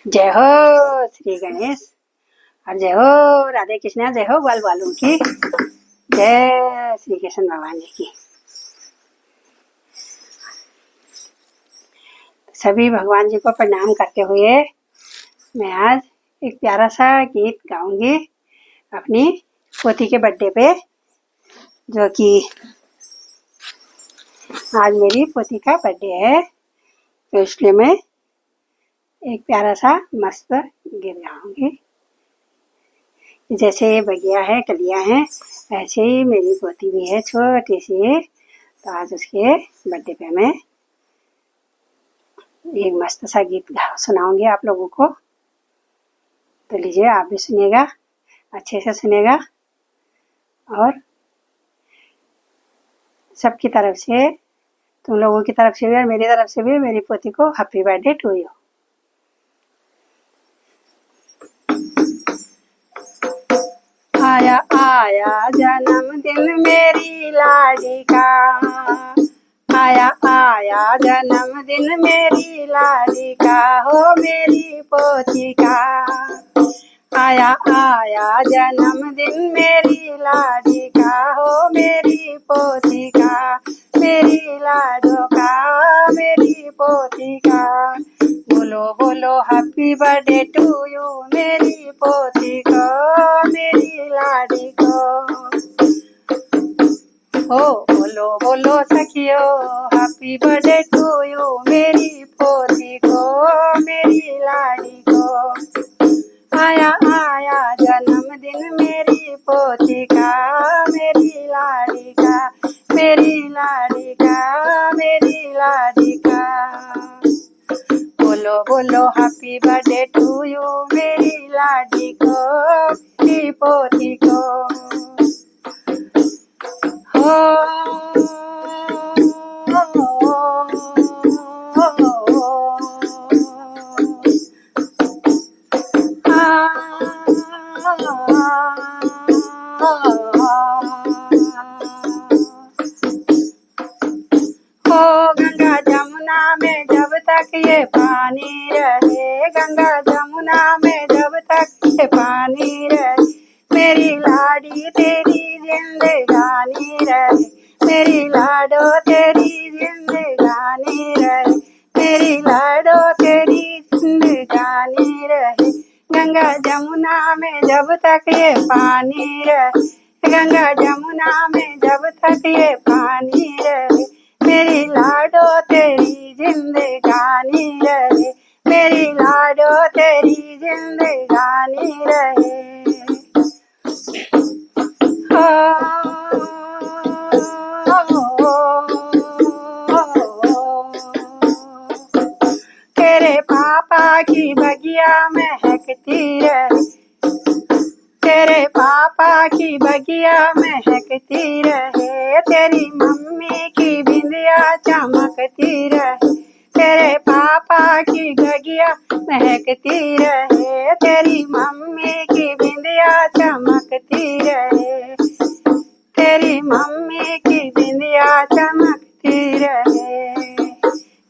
जय हो श्री गणेश और जय हो राधे कृष्णा, जय हो बाल बालों की, जय श्री कृष्ण भगवान जी की। सभी भगवान जी को प्रणाम करते हुए मैं आज एक प्यारा सा गीत गाऊंगी अपनी पोती के बर्थडे पे, जो कि आज मेरी पोती का बर्थडे है, तो इसलिए मैं एक प्यारा सा मस्त गीत गाऊंगी। जैसे बगिया है, कलियां हैं, ऐसे ही मेरी पोती भी है छोटी सी, तो आज उसके बर्थडे पे मैं एक मस्त सा गीत सुनाऊंगी आप लोगों को। तो लीजिए, आप भी सुनिएगा, अच्छे से सुनिएगा और सबकी तरफ से, तुम लोगों की तरफ से भी और मेरी तरफ से भी मेरी पोती को हैप्पी बर्थडे टू यू। आया आया जन्मदिन मेरी लाडी का, आया आया जन्मदिन मेरी लाडी का, हो मेरी पोती का। आया आया जन्मदिन मेरी लाडी का, हो मेरी पोती का, मेरी लाडो का, मेरी पोती का। बोलो बोलो हैप्पी बर्थडे टू यू मेरी पोती को, मेरी लाडी को। हो बोलो बोलो सखियो हैप्पी बर्थडे टू यू मेरी पोती को, मेरी लाडी को। आया आया जन्मदिन मेरी पोती का, मेरी लाडी का, मेरी लाडी का, मेरी लाडी का। बोलो बोलो हैप्पी बर्थडे टू यू मेरी लाडी को, मेरी पोती को। हो गंगा जमुना में जब तक ये पानी रहे, गंगा जमुना में जब तक ये पानी रहे, मेरी लाडी तेरी जिंदगानी रहे, मेरी लाडो तेरी जिंदगानी रहे, मेरी लाडो तेरी जिंदगानी रहे। गंगा जमुना में जब तक ये पानी रहे, गंगा जमुना में जब तक ये पानी रहे, मेरी लाडो तेरी जिंदगानी रहे, मेरी लाडो तेरी जिंदगानी रहे। तेरे पापा की बगिया महकती रहे, तेरे पापा की बगिया महकती रहे, तेरी मम्मी की बिंदिया चमकती रहे, तेरे पापा की बगिया महकती रहे, तेरी मम्मी की बिंदिया चमकती रहे, तेरी मम्मी की बिंदिया चमकती रहे।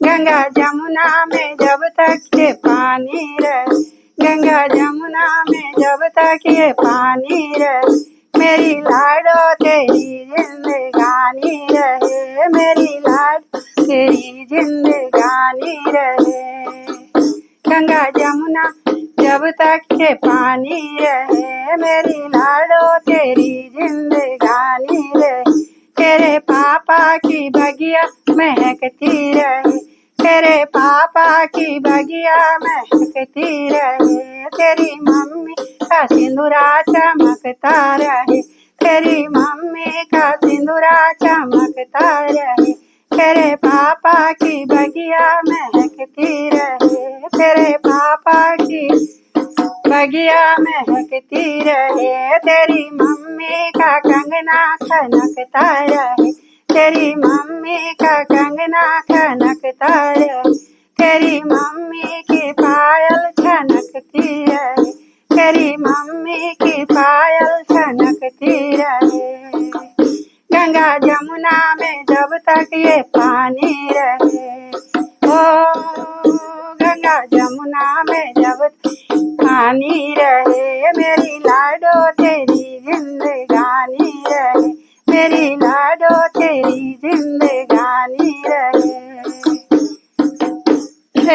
गंगा जमुना में जब तक ये पानी रहे, गंगा जमुना में जब तक ये पानी रहे, मेरी लाडो तेरी जिंदगानी रहे, मेरी लाडो तेरी जिंदगानी रहे। गंगा जमुना जब तक ये पानी रहे, मेरी लाडो तेरी जिंदगानी रहे, तेरे पापा की बगिया महकती रहे, तेरे पापा की बगिया महकती रहे, तेरी मम्मी का सिंदूरा चमकता रहे, तेरी मम्मी का सिंदूरा चमकता रहे, तेरे पापा की बगिया महकती रहे, तेरे पापा की बगिया महकती रहे, तेरी मम्मी का कंगना खनकता रहे, तेरी मम्मी का कंगना खनकता रहे, तेरी मम्मी की पायल छनकती रहे, तेरी मम्मी की पायल छनकती रहे। गंगा जमुना में जब तक ये पानी रहे, ओ गंगा जमुना में जब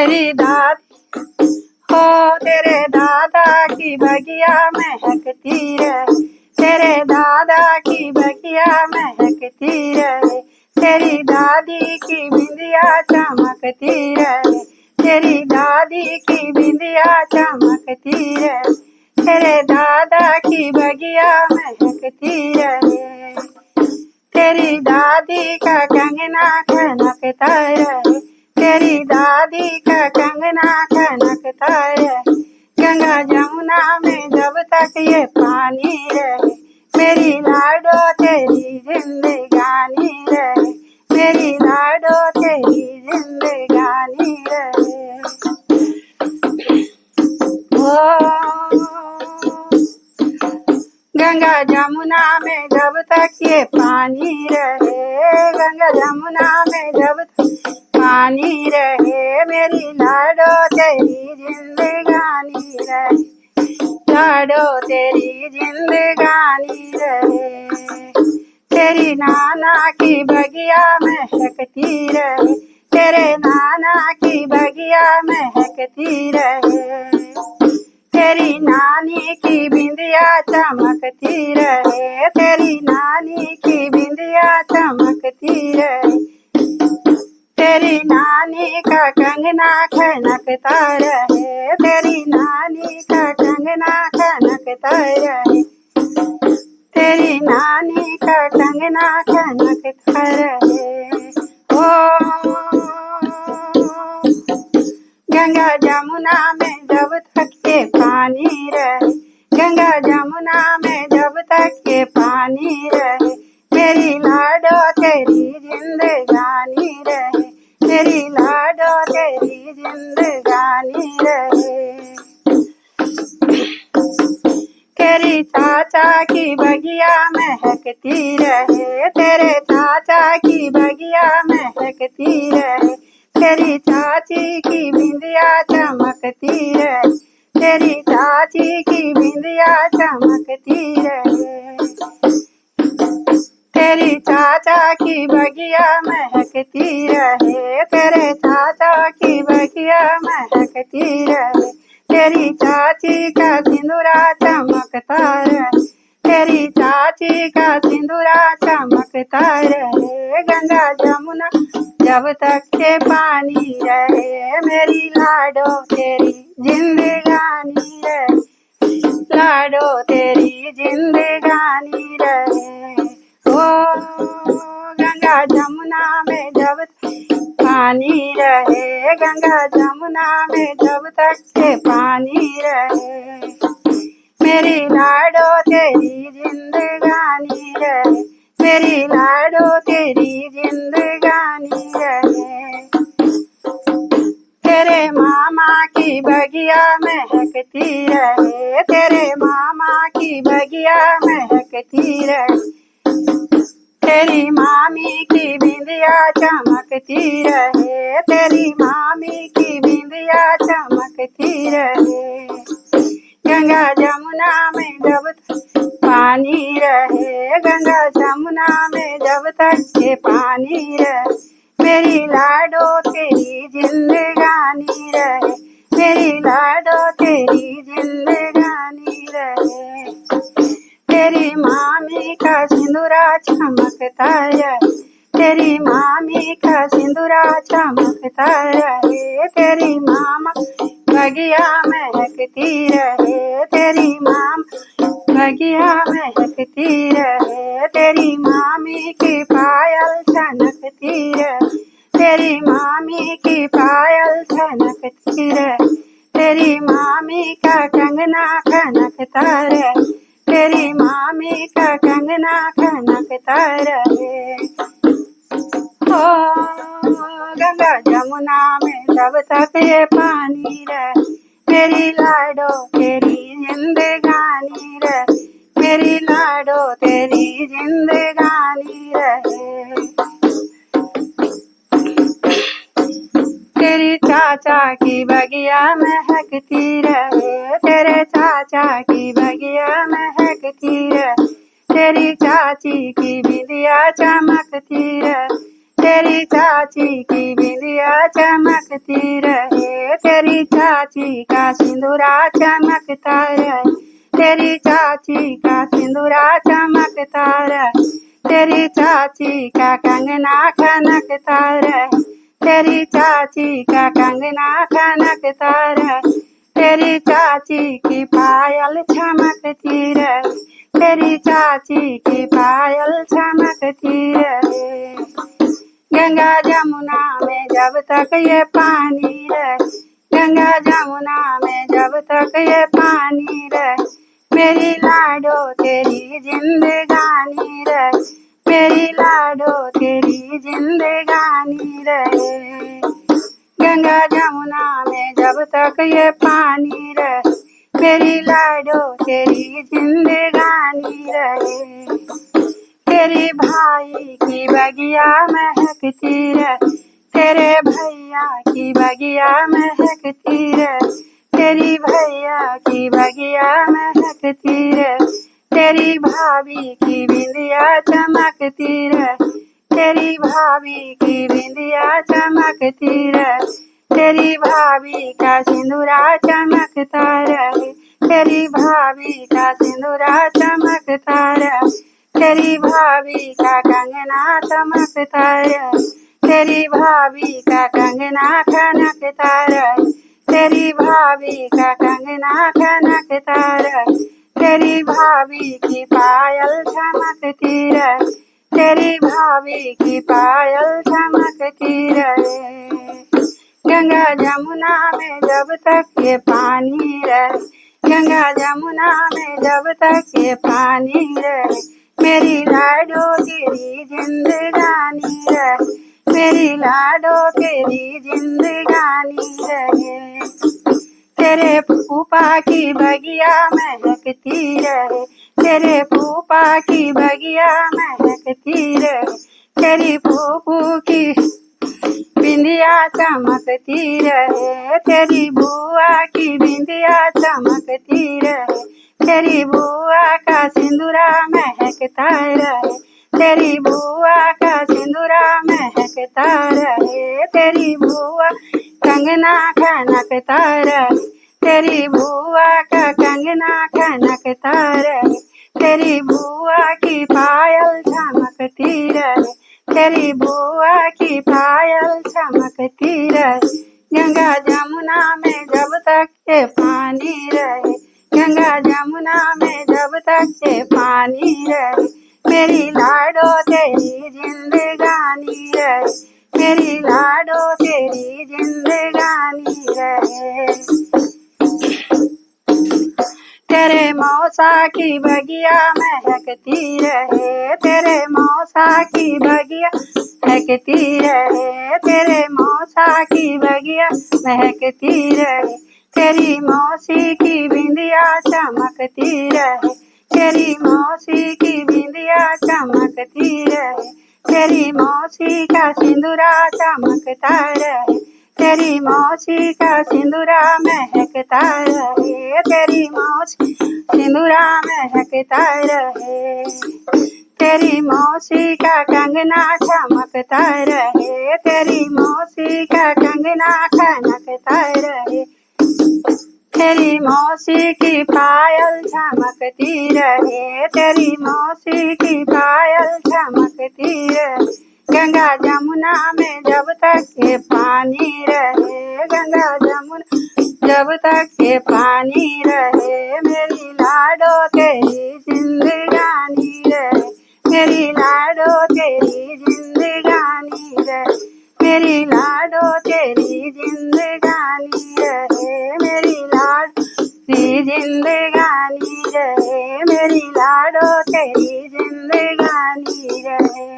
तेरी दादी हो तेरे दादा की बगिया महकती रहे, तेरे दादा की बगिया महकती रहे, तेरी दादी की बिंदिया चमकती रहे, तेरी दादी की बिंदिया चमकती रहे, तेरे दादा की बगिया महकती रहे, तेरी दादी का कंगना खनकता रहे, तेरी दादी का कंगना खनकता रहे, गंगा जमुना में जब तक ये पानी रहे, मेरी लाडो तेरी जिंदगानी रहे, मेरी लाडो तेरी जिंदगानी रहे। गंगा जमुना में जब तक ये पानी रहे, गंगा जमुना में जब तक पानी रहे, मेरी लाडो तेरी जिंदगानी रहे, लाडो तेरी जिंदगानी रहे, तेरी नाना की बगिया महकती रहे, तेरे नाना की बगिया महकती रहे, तेरी नानी की बिंदिया चमकती रहे, तेरी नानी की बिंदिया चमकती रहे, तेरी नानी का कंगना खनकता रहे, तेरी नानी का कंगना खनकता रहे, तेरी नानी का कंगना खनकता रहे। ओ गंगा जमुना में जब तक ये पानी रहे, गंगा जमुना में जब तक ये पानी रहे, मेरी लाडो तेरी जिंदगानी रहे, मेरी लाडो तेरी जिंदगानी रहे, तेरी चाचा की बगिया महकती रहे, तेरे चाचा की बगिया महकती रहे, तेरी चाची की बिंदिया चमकती रहे, तेरी चाची की बिंदिया चमकती रहे, तेरी चाचा की बगिया महकती रहे, तेरे चाचा की बगिया महकती रहे, तेरी चाची का सिंदूरा चमकता रहे, तेरी चाची का सिंदूरा चमकता रहे, गंगा जमुना जब तक ये पानी रहे, मेरी लाडो तेरी जिंदगानी रहे, लाडो तेरी जिंदगानी रहे। ओ गंगा जमुना में जब तक पानी रहे, गंगा जमुना में जब तक ये पानी रहे, मेरी लाडो तेरी जिंदगानी रहे, मेरी लाडो तेरी जिंदगानी रहे, तेरे मामा की बगिया महकती रहे, तेरे मामा की बगिया महकती रहे, तेरी मामी की बिंदिया चमकती रहे, तेरी मामी की बिंदिया चमकती रहे, गंगा जमुना में जब तक पानी रहे, गंगा जमुना में जब तक ये पानी रहे, मेरी लाडो तेरी जिंदगानी रहे, मेरी लाडो तेरी जिंदगानी रहे, तेरी मामी का सिंदूरा चमकता रहे, तेरी मामी का सिंदूरा चमकता रहे, तेरी मामा बगिया महकती रहे, तेरी मामा बगिया महकती रहे, तेरी मामी की पायल छनकती रहे, तेरी मामी की पायल छनकती रहे, तेरी मामी का कंगना खनकता रहे, तेरी मामी का कंगना खनकता रहे। ओ गंगा जमुना में जब तक ये पानी रहे, मेरी लाडो तेरी जिंदगानी रहे, मेरी लाडो तेरी जिंदगानी रहे, तेरी चाचा की बगिया महकती रहे, तेरे चाचा की बगिया महकती रहे, तेरी चाची की बिंदिया चमकती रहे, तेरी चाची की बिंदिया चमकती रहे, तेरी चाची का सिंदूरा चमकता रहे, तेरी चाची का सिंदूरा चमकता रहे, तेरी चाची का कंगना खनकता रहे, तेरी चाची का कंगना खनकता रहे, तेरी चाची की पायल चमकती रहे, तेरी चाची की पायल चमकती रहे। गंगा जमुना में जब तक ये पानी रहे, गंगा जमुना में जब तक ये पानी रहे, मेरी लाडो तेरी जिंदगानी रहे, मेरी लाडो तेरी जिंदगानी रहे। गंगा जमुना में जब तक ये पानी रहे, मेरी लाडो तेरी जिंदगानी रहे। तेरी भाई की बगिया महकती रहे, तेरे भैया की बगिया महकती रहे, तेरी भैया की बगिया महकती रहे, तेरी भाभी की बिंदिया चमकती रहे, तेरी भाभी की बिंदिया चमकती रहे, तेरी भाभी का सिंदूरा चमकता रहे, तेरी भाभी का सिंदूरा चमकता रहे, तेरी भाभी का कंगना चमकता रहे, तेरी भाभी का कंगना खनकता रहे, तेरी भाभी का कंगना खनकता रहे, तेरी भाभी की पायल चमकती रहे, तेरी भाभी की पायल चमकती रहे। गंगा जमुना में जब तक ये पानी रहे, गंगा जमुना में जब तक ये पानी रहे, मेरी लाडो तेरी जिंदगानी रहे, मेरी लाडो तेरी जिंदगानी रहे। तेरे फूफा की बगिया महकती रहे, तेरे फूफा की बगिया महकती रहे, तेरी फूफू की बिंदिया चमकती रहे, तेरी बुआ की बिंदिया चमकती रहे, तेरी बुआ का सिंदूरा महकता रहे, तेरी बुआ का सिंदूरा महकता रहे, तेरी बुआ कंगना खनकता रहे, तेरी बुआ का कंगना खनकता रहे, तेरी बुआ की पायल चमकती रहे, तेरी बुआ की पायल चमकती रहे। गंगा जमुना में जब तक ये पानी रहे, गंगा जमुना में जब तक ये पानी रहे, मेरी लाडो तेरी जिंदगानी रहे, मेरी लाडो तेरी जिंदगानी रहे। तेरे मौसा की बगिया महकती रहे, तेरे मौसा की बगिया महकती रहे, तेरे मौसा की बगिया महकती रहे, तेरी मौसी की बिंदिया चमकती रहे, तेरी मौसी की बिंदिया चमकती रहे, तेरी मौसी का सिंदूरा चमकता रहे, तेरी मौसी का सिंदूरा महकता रहे, तेरी मौसी सिंदूरा महकता रहे, तेरी मौसी का कंगना चमकता रहे, तेरी मौसी का कंगना खनकता रहे, तेरी मौसी की पायल चमकती रहे, तेरी मौसी की पायल चमकती रहे। गंगा जमुना में जब तक ये पानी रहे, गंगा जमुना जब तक ये पानी रहे, मेरी लाडो तेरी जिंदगानी रहे, मेरी लाडो तेरी जिंदगानी रहे, मेरी लाडो तेरी जिंदगानी रहे, मेरी लाडो तेरी जिंदगानी रहे, मेरी लाडो तेरी जिंदगानी रहे।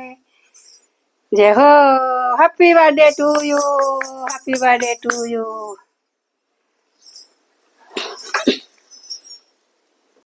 जय हो। Happy birthday to you, happy birthday to you.